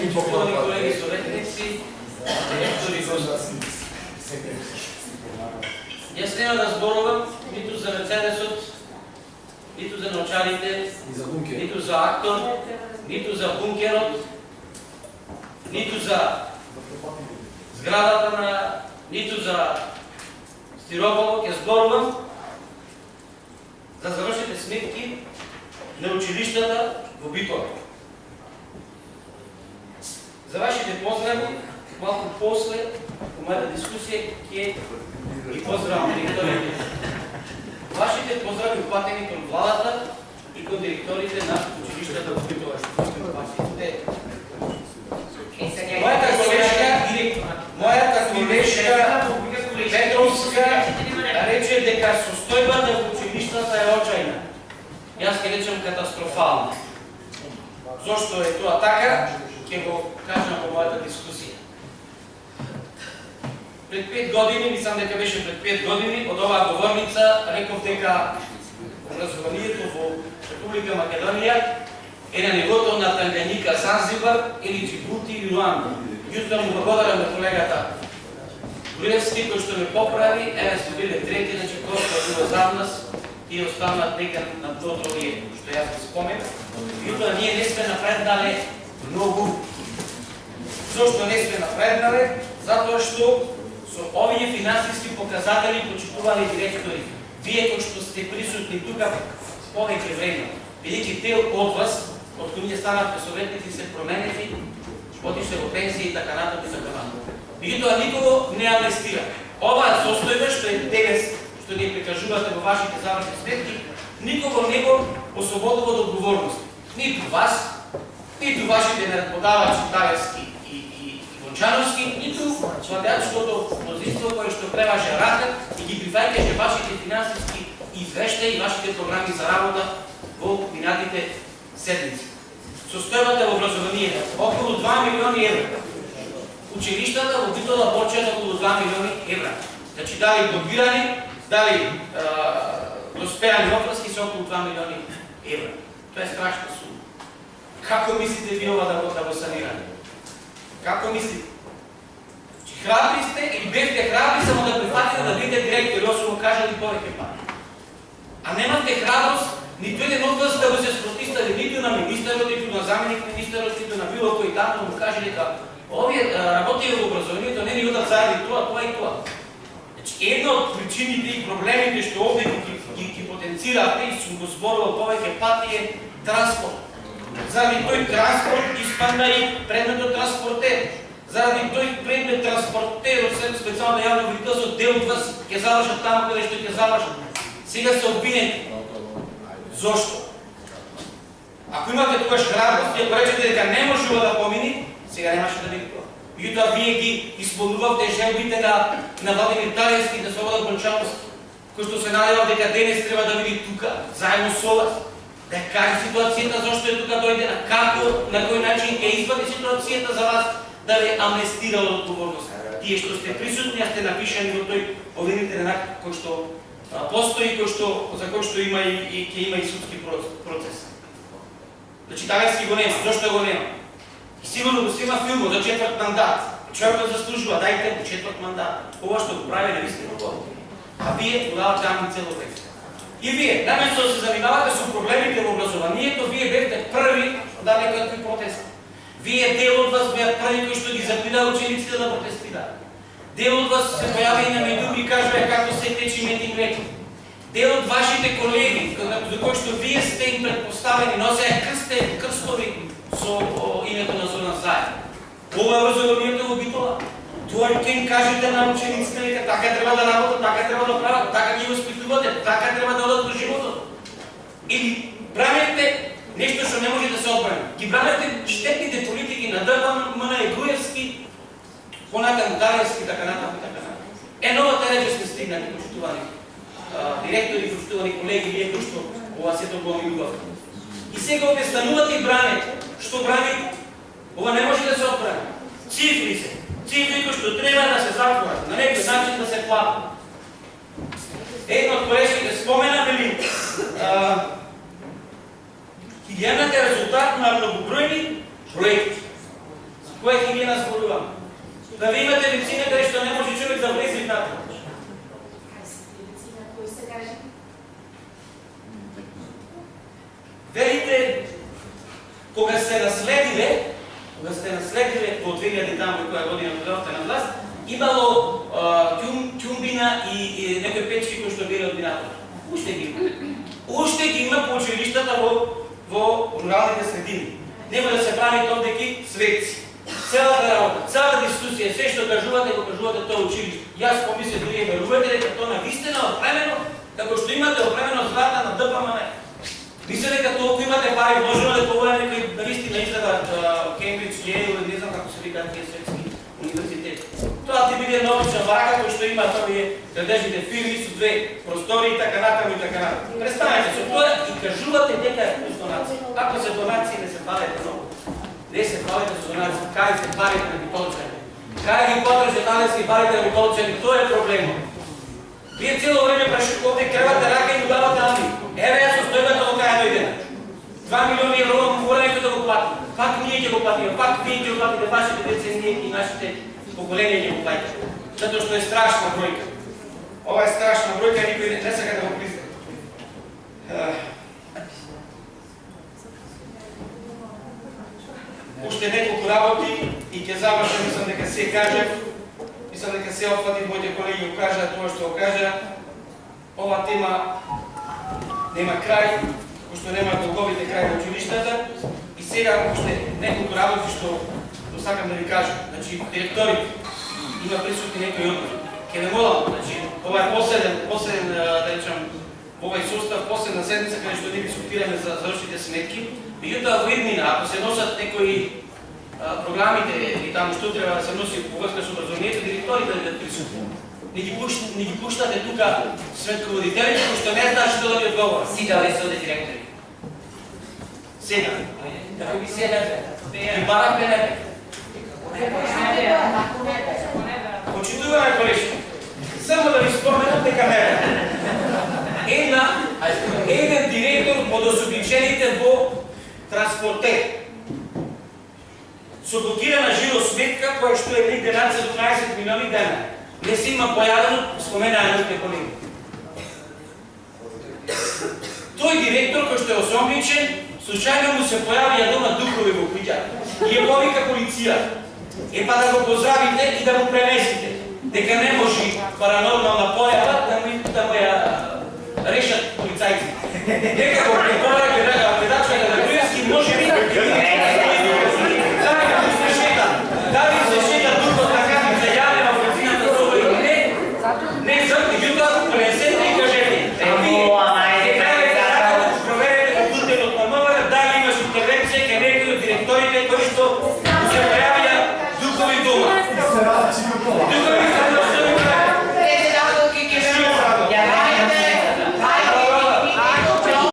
почитувани колеги съветници, директори гости. Јас нема да зборувам ниту за Мерцедесот, ниту за научарите, ниту за актор, ниту за бункерот, ниту за зградата ниту за стирополот. Ја зборувам за завршите сметки на училиштата во Битола. За вашите поздрави, малку после, во мојата дискусија, ќе ги поздравам директорите. Вашите поздрави упатени кон владата и кон директорите на училиштата во Битола. Мојата колешка Петровска рече дека состојбата во училиштата е очајна. Јас ќе речем катастрофална. Зошто е тоа така, ќе го кажам во мојата дискусија. Пред 5 години, мислам дека беше пред 5 години, од оваа говорница реков дека образованието во Република Македонија е на нивото на Танганика, Занзибар или Џибути или Руанда. Јутро му благодарам на колегата Груевски, кој што ме поправи, еве сте биле трети, значи кој било зад нас и останат дека на тоа овие што јас ги споменав. Јутро ние не сме напреднале многу. Зошто не сме напреднале? Затоа што со овие финансиски показатели почитували директори. Вие кои што сте присутни тука повеќе време, бидејќи дел од вас, од кои ние станавме советници, се променети, отишле во пенсија и така натаму и така натаму. Меѓутоа никого не амнестира. Оваа состојба што е денес, што ни прикажувате во вашите завршни сметки, никого не го ослободува од одговорност. Ниту вас, ниту вашите наредбодавачи Талевски и Вончановски, ниту владеачкото мнозинство кое што преваже рака и ги прифаќаше вашите финансиски извештаи и вашите програми за работа во минатите седмици. Состојбата во образованието околу 2 милиони евра. Училиштата во Битола почнат околу 2 милиони евра. Значи дали блокирани, дали доспеани отврски со околу 2 милиони евра. Тоа е страшна сума. Како мислите ви ова да го санирате? Како мислите? Че храбри сте или бевте храбри само да прифатите да бидете директори, освен го кажали повеќе пати. А немате храброст ниту еден од вас да го се спротистави ниту на министерот, ниту на заменик министерот, ниту на било кој таму му каже дека овие работи во образованието не ни одат заради тоа и тоа. Значи, една од причините и проблемите што овде ги потенцирате и сум го зборувал повеќе пати е транспорт. Заради тој транспорт испадна и предметот транспортер. Заради тој предмет транспортерот, специјално јавно вредителство, дел од вас ќе завршат таму каде што ќе завршат. Сега се обвинети. Зошто? Ако имате тогаш храброст и ако речете дека не можува да помини, сега немаше да биде тоа. Меѓутоа вие ги исполнувавте желбите на Владимир Талевски, на Слободан Вончановски, кој што се надевал дека денес треба да биде тука, заедно со вас, да каже ситуацијата зошто е тука дојдена, како, на кој начин ќе извади ситуацијата за вас, да ве амнестира од одговорност. Тие што сте присутни, сте напишани во тој обвинителен акт кој што постои, за кој што има и ќе има и судски процес. Значи Талевски го нема, зошто го нема? И сигурно го снима филмот за 4 мандат. Човекот заслужува, дајте му 4 мандат. Ова што го прави не ви сте готови. А вие подавате цело текст. И вие, наместо да се занимавате со проблемите во образованието, вие бевте први да некакви протести. Вие дел од вас беа први кои што ги запинаа учениците да протестираат. Дел од вас се појави и на медиум и кажува како се течи мед и млеко. Дел од вашите колеги, за кои што вие сте им предпоставени, носеа крстови со името на Зоран Заев. Ова е образованието во Битола. Тоа ќе им кажете на учениците дека така треба да работат, така треба да прават, така ги воспитувате, така треба да одат во животот. Или бранете нешто што не може да се одбрани. Ги бранете штетните политики на ДПМН и Груевски, понатаму Талевски, така натаму и така натаму. Новата рече сме стигнали, почитувани директори, почитувани колеги, вие кои што ова сето го омилувавте. И сега овде станувате и бранете. Што браните? Ова не може да се одбрани. Цифри се. Цифри кои што треба да се затворат, на некој начин да се платат. Една од колешките спомена, вели, ќе ги имате резултат на многобројни проекти. Која хигиена зборувам? Да ви имате лицина каде што не може човек да влезе внатре. Верите, кога сте наследиле во 2000 таму која година дојдовте на власт, имало ќумбина и некои печки кои што биле од виното. Уште ги има. Уште ги има по училиштата во руралните средини. Нема да се прави овдеки светци. Целата работа, целата дискусија, се што кажувате, го кажувате тоа училиште. Јас помислев дали верувате дека тоа навистина опремено, како што имате опремено злата на ДПМН. Мисле дека толку имате пари, можело да повоја некои навистина изгледат Кембридж, Јейл, не знам како се викаат тие светски универзитети. Тоа ти биде научна барака кој што има овие градежните фирми со две простори и така натаму и така натаму. Престанете со тоа и кажувате дека е донација. Ако се донации не се фалете многу. Не се фалете со донација, кај се парите на битолчани. Кај ги потребите данески парите на битолчани, тоа е проблемот. Вие цело време овде кревате рака и удавате ами. Еве јас со стојбата до кај дојде. 2 милиони евро мора некој да го плати. Пак ние ќе го платиме, пак вие ќе го платите вашите деца и ние и нашите поколенија ќе го платите. Затоа што е страшна бројка. Ова е страшна бројка, никој не сака да го призна. Уште неколку работи и ќе завршам, мислам дека се кажав. Мислам дека се опфатив, моите колеги го кажа тоа што го кажа. Ова тема нема крај, пошто нема долговите крај на училиштата. И сега уште неколку работи што сакам да ви кажам. Значи, директорите, има присутни некои одбори. Ке не молам, значи, ова е последен, да речам, овај состав, последна седмица каде што ние дискутираме за завршите сметки. Меѓутоа во иднина, ако се носат некои програмите и таму што треба да се носи во врска со образованието, директорите да бидат присутни. Не ги пуштате тука сметководителите, кои што не знаат што да ви одговорат. Сите овие се оде директори. Сега. Како би се ги барахме небе. Почитуваме колешки. Само да ви споменам дека небе. Еден директор од особичените во транспортер со блокирана жиросметка која што е негде над 17 милиони дена. Не си има појавено, споменаа некои колеги. Тој директор кој што е осомничен, случајно му се појавија дома духови во куќа и ја повика полиција. Па да го поздравите и да му пренесите дека не може паранормална појава да му ја решат полицајците. Дека го препора гледачка на Грински може би дали се шета духот на каница јаве во врзината со овој или не, не знам, меѓутоа пренесете и кажете. Проверете во бултенот на МВР дали имаш интервенција кај некои од директорите кои што се појавија духови дома.